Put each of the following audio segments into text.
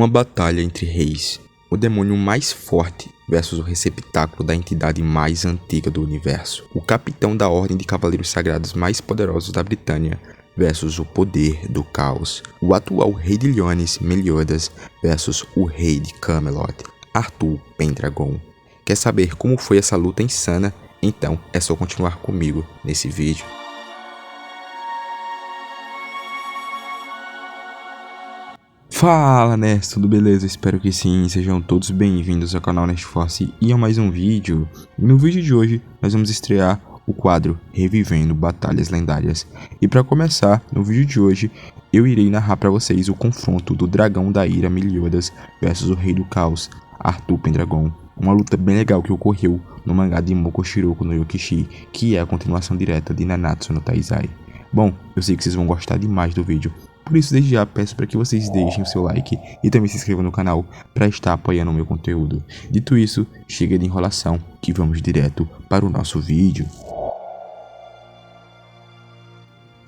Uma batalha entre reis, o demônio mais forte versus o receptáculo da entidade mais antiga do universo, o capitão da ordem de cavaleiros sagrados mais poderosos da Britânia versus o poder do caos, o atual rei de Lyones, Meliodas, versus o rei de Camelot, Arthur Pendragon. Quer saber como foi essa luta insana? Então é só continuar comigo nesse vídeo. Fala nerds, tudo beleza? Espero que sim, sejam todos bem-vindos ao canal Nerdforce e a mais um vídeo. No vídeo de hoje nós vamos estrear o quadro Revivendo Batalhas Lendárias. E para começar, no vídeo de hoje eu irei narrar para vocês o confronto do Dragão da Ira Meliodas versus o Rei do Caos, Arthur Pendragon. Uma luta bem legal que ocorreu no mangá de Moko Shiroko no Yokishi, que é a continuação direta de Nanatsu no Taizai. Bom, eu sei que vocês vão gostar demais do vídeo, por isso desde já peço para que vocês deixem o seu like e também se inscrevam no canal para estar apoiando o meu conteúdo. Dito isso, chega de enrolação e vamos direto para o nosso vídeo.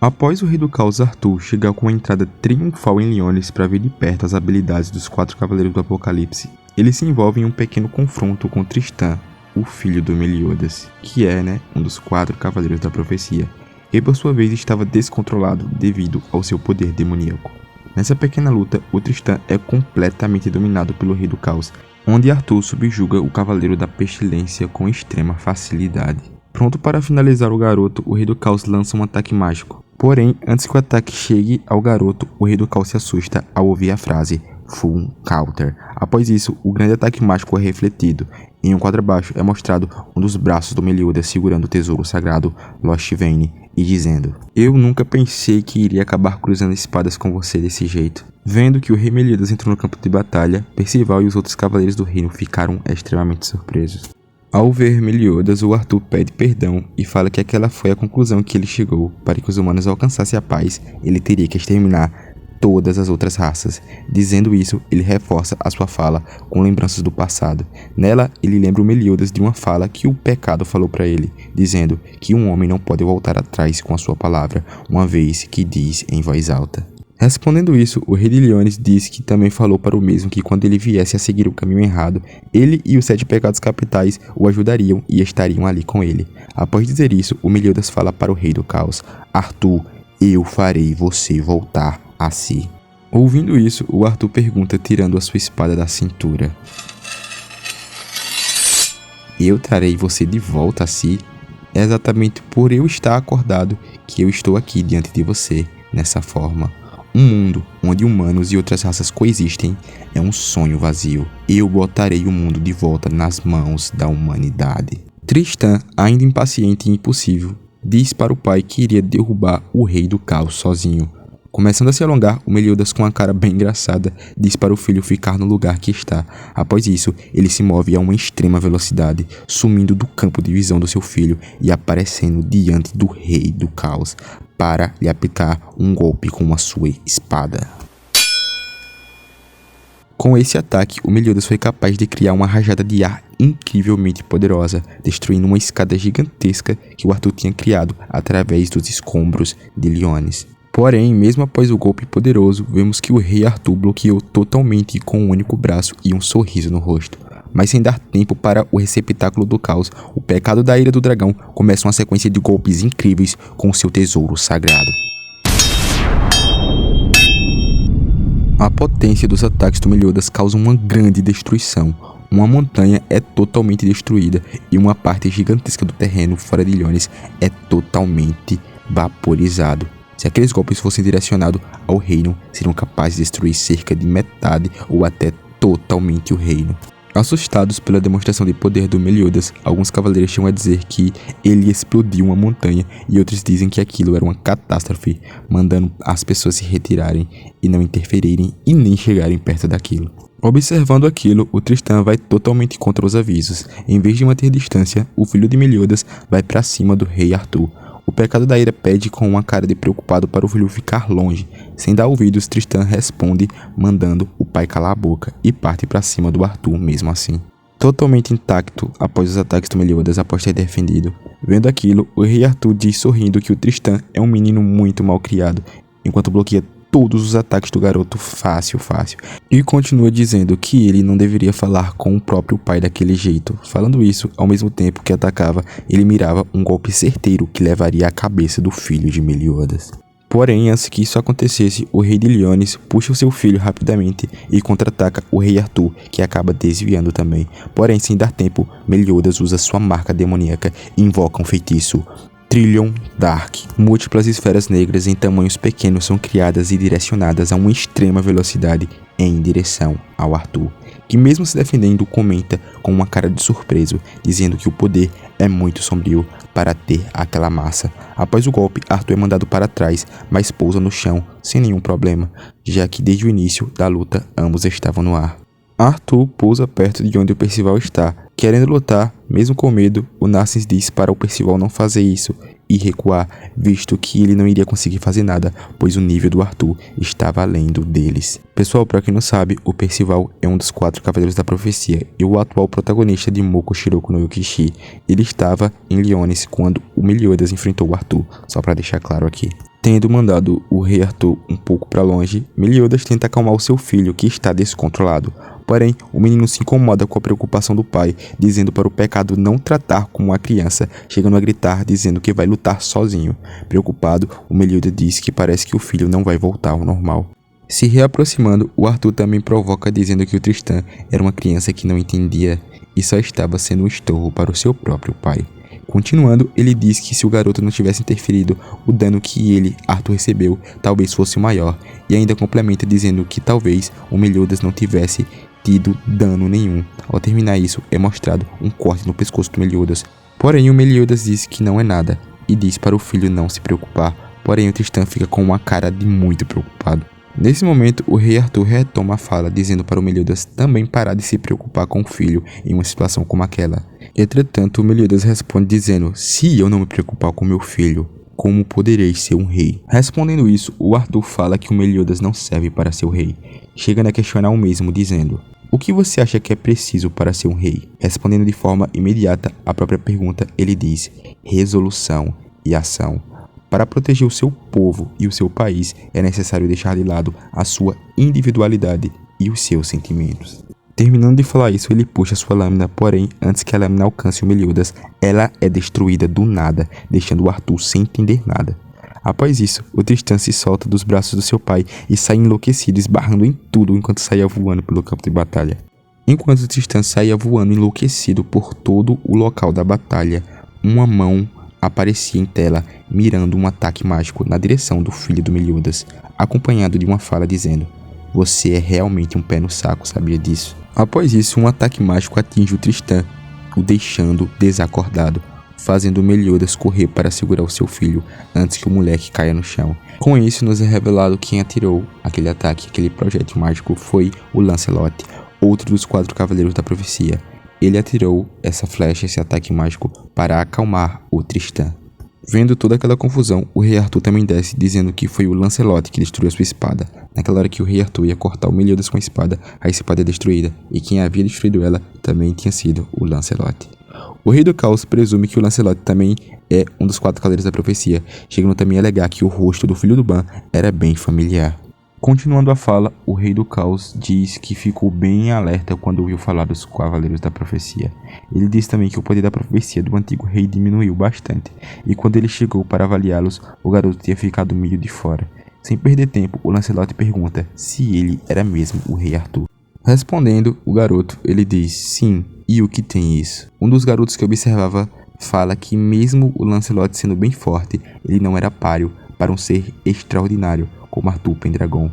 Após o Rei do Caos Arthur chegar com a entrada triunfal em Lyones para ver de perto as habilidades dos 4 Cavaleiros do Apocalipse, ele se envolve em um pequeno confronto com Tristan, o filho do Meliodas, que é, um dos 4 Cavaleiros da Profecia, e por sua vez estava descontrolado devido ao seu poder demoníaco. Nessa pequena luta, o Tristan é completamente dominado pelo Rei do Caos, onde Arthur subjuga o Cavaleiro da Pestilência com extrema facilidade. Pronto para finalizar o garoto, o Rei do Caos lança um ataque mágico. Porém, antes que o ataque chegue ao garoto, o Rei do Caos se assusta ao ouvir a frase Full Counter. Após isso, o grande ataque mágico é refletido. Em um quadro abaixo é mostrado um dos braços do Meliodas segurando o tesouro sagrado Lost Vein e dizendo: "Eu nunca pensei que iria acabar cruzando espadas com você desse jeito." Vendo que o rei Meliodas entrou no campo de batalha, Percival e os outros cavaleiros do reino ficaram extremamente surpresos. Ao ver Meliodas, o Arthur pede perdão e fala que aquela foi a conclusão que ele chegou. Para que os humanos alcançassem a paz, ele teria que exterminar todas as outras raças. Dizendo isso, ele reforça a sua fala com lembranças do passado. Nela, ele lembra o Meliodas de uma fala que o pecado falou para ele, dizendo que um homem não pode voltar atrás com a sua palavra, uma vez que diz em voz alta. Respondendo isso, o rei de Lyones diz que também falou para o mesmo que quando ele viesse a seguir o caminho errado, ele e os 7 pecados capitais o ajudariam e estariam ali com ele. Após dizer isso, o Meliodas fala para o Rei do Caos: "Arthur, eu farei você voltar a si." Ouvindo isso, o Arthur pergunta tirando a sua espada da cintura: "Eu trarei você de volta a si? É exatamente por eu estar acordado que eu estou aqui diante de você, nessa forma. Um mundo onde humanos e outras raças coexistem é um sonho vazio. Eu botarei o mundo de volta nas mãos da humanidade." Tristan, ainda impaciente e impossível, diz para o pai que iria derrubar o Rei do Caos sozinho. Começando a se alongar, o Meliodas, com a cara bem engraçada, diz para o filho ficar no lugar que está. Após isso, ele se move a uma extrema velocidade, sumindo do campo de visão do seu filho e aparecendo diante do Rei do Caos, para lhe aplicar um golpe com a sua espada. Com esse ataque, o Meliodas foi capaz de criar uma rajada de ar incrivelmente poderosa, destruindo uma escada gigantesca que o Arthur tinha criado através dos escombros de Lyones. Porém, mesmo após o golpe poderoso, vemos que o rei Arthur bloqueou totalmente com um único braço e um sorriso no rosto. Mas sem dar tempo para o receptáculo do caos, o pecado da ira do dragão começa uma sequência de golpes incríveis com seu tesouro sagrado. A potência dos ataques do Meliodas causa uma grande destruição. Uma montanha é totalmente destruída e uma parte gigantesca do terreno fora de Lyones é totalmente vaporizado. Se aqueles golpes fossem direcionados ao reino, seriam capazes de destruir cerca de metade ou até totalmente o reino. Assustados pela demonstração de poder do Meliodas, alguns cavaleiros chegam a dizer que ele explodiu uma montanha e outros dizem que aquilo era uma catástrofe, mandando as pessoas se retirarem e não interferirem e nem chegarem perto daquilo. Observando aquilo, o Tristan vai totalmente contra os avisos. Em vez de manter distância, o filho de Meliodas vai para cima do rei Arthur. O pecado da ira pede com uma cara de preocupado para o filho ficar longe. Sem dar ouvidos, Tristan responde mandando o pai calar a boca e parte para cima do Arthur mesmo assim. Totalmente intacto após os ataques do Meliodas após ter defendido. Vendo aquilo, o rei Arthur diz sorrindo que o Tristan é um menino muito mal criado, enquanto bloqueia todos os ataques do garoto fácil. E continua dizendo que ele não deveria falar com o próprio pai daquele jeito. Falando isso, ao mesmo tempo que atacava, ele mirava um golpe certeiro que levaria à cabeça do filho de Meliodas. Porém, antes que isso acontecesse, o rei de Liones puxa o seu filho rapidamente e contra-ataca o rei Arthur, que acaba desviando também. Porém, sem dar tempo, Meliodas usa sua marca demoníaca e invoca um feitiço Trillion Dark. Múltiplas esferas negras em tamanhos pequenos são criadas e direcionadas a uma extrema velocidade em direção ao Arthur, que mesmo se defendendo comenta com uma cara de surpreso, dizendo que o poder é muito sombrio para ter aquela massa. Após o golpe, Arthur é mandado para trás, mas pousa no chão sem nenhum problema, já que desde o início da luta ambos estavam no ar. Arthur pousa perto de onde o Percival está. Querendo lutar, mesmo com medo, o Narcís diz para o Percival não fazer isso e recuar, visto que ele não iria conseguir fazer nada, pois o nível do Arthur estava além do deles. Pessoal, para quem não sabe, o Percival é um dos 4 Cavaleiros da Profecia e o atual protagonista de Moko Shiroko no Yukishi. Ele estava em Liones quando o Meliodas enfrentou o Arthur, só para deixar claro aqui. Tendo mandado o rei Arthur um pouco para longe, Meliodas tenta acalmar o seu filho, que está descontrolado. Porém, o menino se incomoda com a preocupação do pai, dizendo para o pecado não tratar como uma criança, chegando a gritar dizendo que vai lutar sozinho. Preocupado, o Meliodas diz que parece que o filho não vai voltar ao normal. Se reaproximando, o Arthur também provoca dizendo que o Tristan era uma criança que não entendia e só estava sendo um estorvo para o seu próprio pai. Continuando, ele diz que se o garoto não tivesse interferido, o dano que ele, Arthur, recebeu talvez fosse o maior, e ainda complementa dizendo que talvez o Meliodas não tivesse tido dano nenhum. Ao terminar isso, é mostrado um corte no pescoço do Meliodas. Porém, o Meliodas diz que não é nada, e diz para o filho não se preocupar. Porém, o Tristan fica com uma cara de muito preocupado. Nesse momento, o rei Arthur retoma a fala, dizendo para o Meliodas também parar de se preocupar com o filho em uma situação como aquela. Entretanto, o Meliodas responde dizendo: se eu não me preocupar com meu filho, como poderei ser um rei? Respondendo isso, o Arthur fala que o Meliodas não serve para ser o rei, chegando a questionar o mesmo, dizendo: o que você acha que é preciso para ser um rei? Respondendo de forma imediata à própria pergunta, ele diz: resolução e ação. Para proteger o seu povo e o seu país, é necessário deixar de lado a sua individualidade e os seus sentimentos. Terminando de falar isso, ele puxa sua lâmina, porém, antes que a lâmina alcance o Meliodas, ela é destruída do nada, deixando o Arthur sem entender nada. Após isso, o Tristan se solta dos braços do seu pai e sai enlouquecido, esbarrando em tudo enquanto saía voando pelo campo de batalha. Enquanto o Tristan saía voando enlouquecido por todo o local da batalha, uma mão aparecia em tela, mirando um ataque mágico na direção do filho do Meliodas, acompanhado de uma fala dizendo: você é realmente um pé no saco, sabia disso? Após isso, um ataque mágico atinge o Tristan, o deixando desacordado, fazendo o Meliodas correr para segurar o seu filho antes que o moleque caia no chão. Com isso, nos é revelado quem atirou aquele ataque, aquele projétil mágico foi o Lancelot, outro dos 4 Cavaleiros da Profecia. Ele atirou essa flecha, esse ataque mágico, para acalmar o Tristan. Vendo toda aquela confusão, o rei Arthur também desce, dizendo que foi o Lancelot que destruiu a sua espada. Naquela hora que o rei Arthur ia cortar o Meliodas com a espada é destruída, e quem havia destruído ela também tinha sido o Lancelot. O rei do caos presume que o Lancelot também é um dos 4 Cavaleiros da Profecia, chegando também a alegar que o rosto do filho do Ban era bem familiar. Continuando a fala, o rei do caos diz que ficou bem alerta quando ouviu falar dos Cavaleiros da Profecia. Ele diz também que o poder da profecia do antigo rei diminuiu bastante, e quando ele chegou para avaliá-los, o garoto tinha ficado meio de fora. Sem perder tempo, o Lancelot pergunta se ele era mesmo o rei Arthur. Respondendo o garoto, ele diz: sim, e o que tem isso? Um dos garotos que observava fala que mesmo o Lancelot sendo bem forte, ele não era páreo para um ser extraordinário como Arthur Pendragon.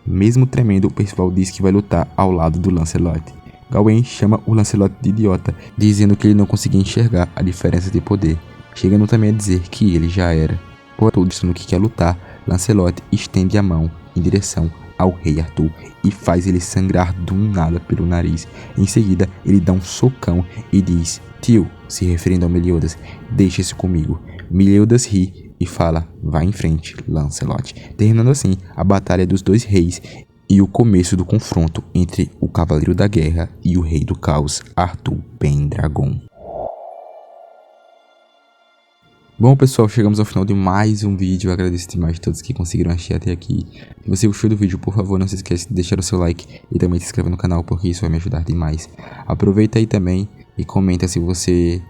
Mesmo tremendo, o Percival diz que vai lutar ao lado do Lancelot. Gawain chama o Lancelot de idiota, dizendo que ele não conseguia enxergar a diferença de poder, chegando também a dizer que ele já era. Por todo dizendo que quer lutar, Lancelot estende a mão em direção ao rei Arthur e faz ele sangrar do nada pelo nariz. Em seguida, ele dá um socão e diz: tio, se referindo ao Meliodas, deixa isso comigo. Meliodas ri e fala: vai em frente, Lancelot. Terminando assim a batalha dos 2 reis e o começo do confronto entre o Cavaleiro da Guerra e o Rei do Caos, Arthur Pendragon. Bom, pessoal, chegamos ao final de mais um vídeo. Eu agradeço demais a todos que conseguiram assistir até aqui. Se você gostou do vídeo, por favor, não se esqueça de deixar o seu like e também se inscrever no canal, porque isso vai me ajudar demais. Aproveita aí também e comenta se você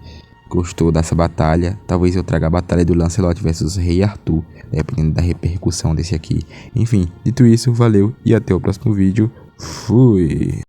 gostou dessa batalha. Talvez eu traga a batalha do Lancelot versus Rei Arthur, dependendo da repercussão desse aqui. Enfim, dito isso, valeu e até o próximo vídeo. Fui!